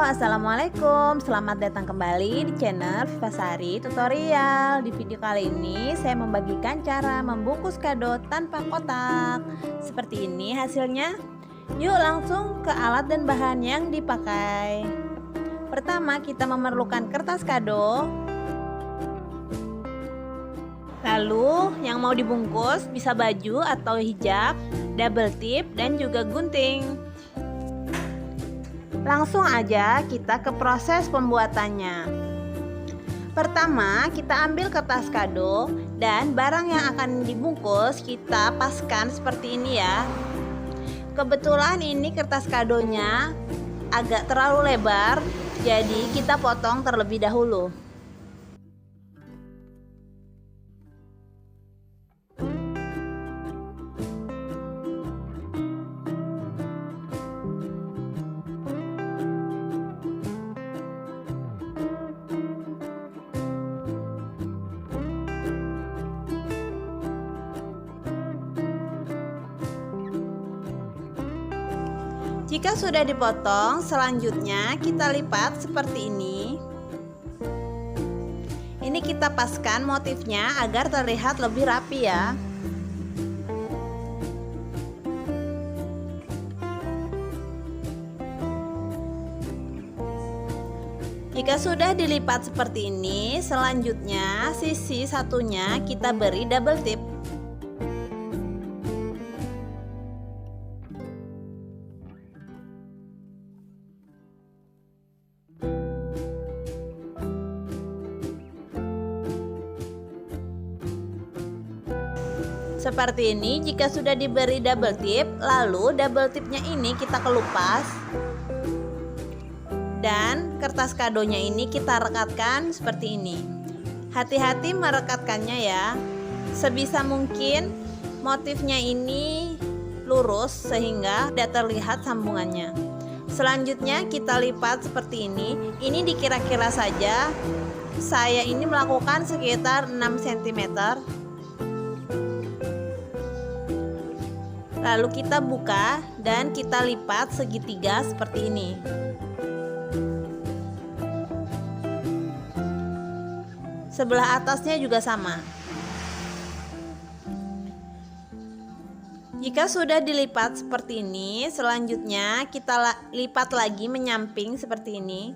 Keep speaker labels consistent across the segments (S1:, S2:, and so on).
S1: Assalamualaikum. Selamat datang kembali di channel Viva Sari Tutorial. Di video kali ini saya membagikan cara membungkus kado tanpa kotak. Seperti ini hasilnya. Yuk langsung ke alat dan bahan yang dipakai. Pertama kita memerlukan kertas kado. Lalu yang mau dibungkus bisa baju atau hijab, double tip dan juga gunting. Langsung aja kita ke proses pembuatannya. Pertama kita ambil kertas kado dan barang yang akan dibungkus kita paskan seperti ini ya. Kebetulan ini kertas kadonya agak terlalu lebar, jadi kita potong terlebih dahulu. Jika sudah dipotong, selanjutnya kita lipat seperti ini. Ini kita paskan motifnya agar terlihat lebih rapi ya. Jika sudah dilipat seperti ini, selanjutnya sisi satunya kita beri double tip. Seperti ini. Jika sudah diberi double tip, lalu double tipnya ini kita kelupas dan kertas kadonya ini kita rekatkan seperti ini. Hati-hati merekatkannya ya. Sebisa mungkin motifnya ini lurus sehingga tidak terlihat sambungannya. Selanjutnya kita lipat seperti ini. Ini dikira-kira saja. Saya ini melakukan sekitar 6 cm. Lalu kita buka dan kita lipat segitiga seperti ini. Sebelah atasnya juga sama. Jika sudah dilipat seperti ini, selanjutnya kita lipat lagi menyamping seperti ini.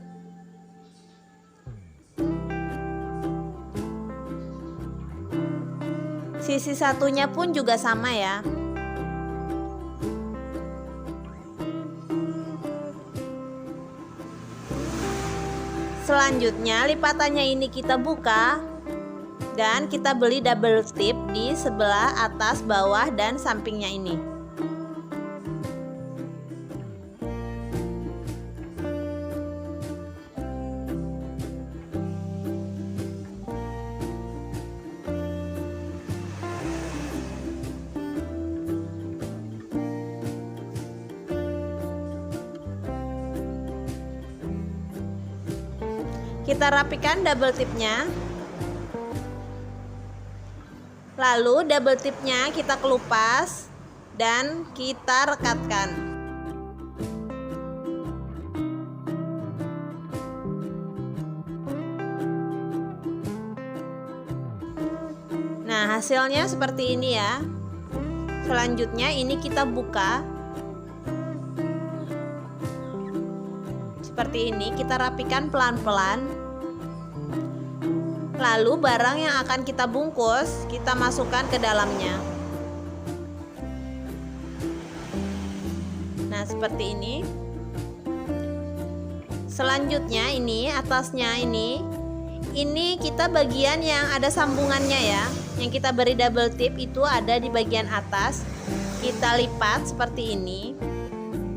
S1: Sisi satunya pun juga sama ya. Selanjutnya lipatannya ini kita buka dan kita beli double tip di sebelah atas, bawah, dan sampingnya ini. Kita rapikan double tipnya. Lalu double tipnya kita kelupas dan kita rekatkan. Nah, hasilnya seperti ini ya. Selanjutnya ini kita buka. Seperti ini, kita rapikan pelan-pelan. Lalu barang yang akan kita bungkus kita masukkan ke dalamnya. Nah, seperti ini. Selanjutnya ini atasnya ini kita bagian yang ada sambungannya ya. Yang kita beri double tip itu ada di bagian atas. Kita lipat seperti ini.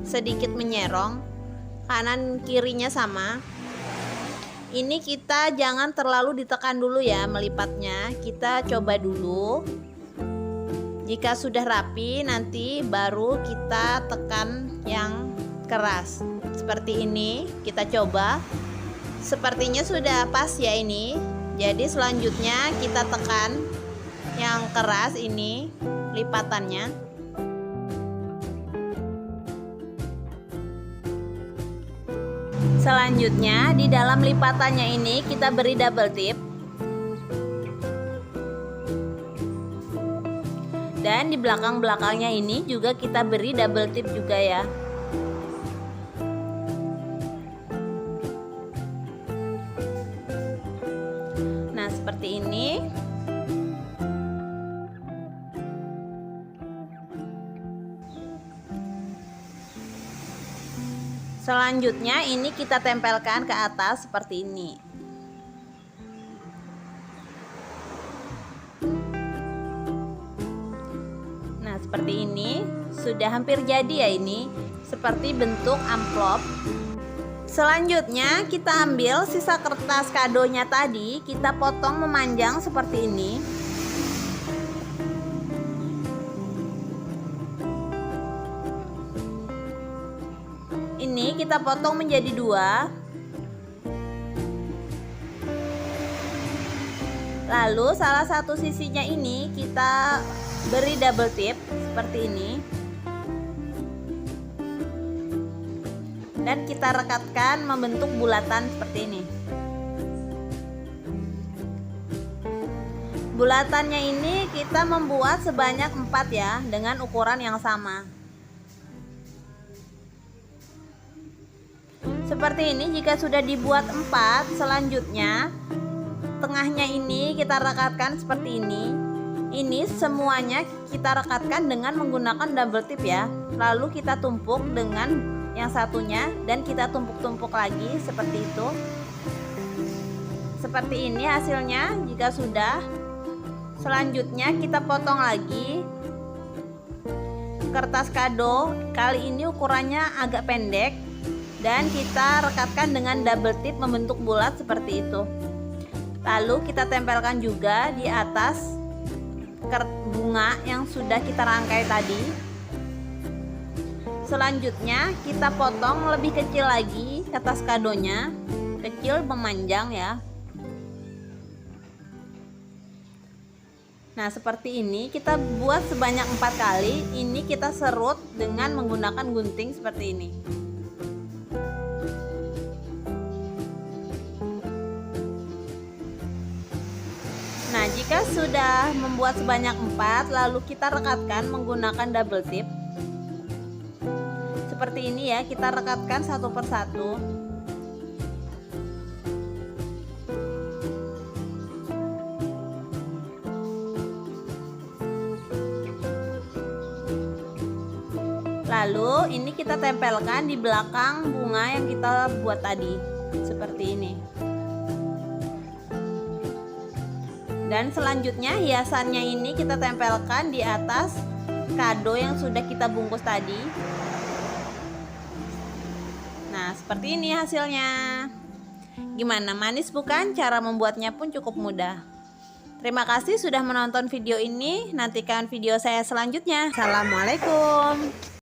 S1: Sedikit menyerong. Kanan kirinya sama. Ini kita jangan terlalu ditekan dulu ya melipatnya. Kita coba dulu. Jika sudah rapi nanti baru kita tekan yang keras. Seperti ini kita coba. Sepertinya sudah pas ya ini. Jadi selanjutnya kita tekan yang keras ini lipatannya. Selanjutnya di dalam lipatannya ini kita beri double tip. Dan di belakang-belakangnya ini juga kita beri double tip juga ya. Nah, seperti ini. Selanjutnya ini kita tempelkan ke atas seperti ini. Nah, seperti ini sudah hampir jadi ya, ini seperti bentuk amplop. Selanjutnya kita ambil sisa kertas kadonya tadi, kita potong memanjang seperti ini. Ini kita potong menjadi 2. Lalu salah satu sisinya ini kita beri double tip seperti ini. Dan kita rekatkan membentuk bulatan seperti ini. Bulatannya ini kita membuat sebanyak 4 ya, dengan ukuran yang sama. Seperti ini. Jika sudah dibuat 4, selanjutnya tengahnya ini kita rekatkan seperti ini. Ini semuanya kita rekatkan dengan menggunakan double tip ya. Lalu kita tumpuk dengan yang satunya dan kita tumpuk-tumpuk lagi seperti itu. Seperti ini hasilnya jika sudah. Selanjutnya kita potong lagi kertas kado. Kali ini ukurannya agak pendek dan kita rekatkan dengan double tip membentuk bulat seperti itu. Lalu kita tempelkan juga di atas bunga yang sudah kita rangkai tadi. Selanjutnya kita potong lebih kecil lagi kertas kadonya, kecil memanjang ya. Nah, seperti ini kita buat sebanyak 4 kali. Ini kita serut dengan menggunakan gunting seperti ini. Nah, jika sudah membuat sebanyak 4, lalu kita rekatkan menggunakan double tip. Seperti ini ya, kita rekatkan satu persatu. Lalu ini kita tempelkan di belakang bunga yang kita buat tadi. Seperti ini. Dan selanjutnya hiasannya ini kita tempelkan di atas kado yang sudah kita bungkus tadi. Nah, seperti ini hasilnya. Gimana, manis bukan? Cara membuatnya pun cukup mudah. Terima kasih sudah menonton video ini. Nantikan video saya selanjutnya. Assalamualaikum.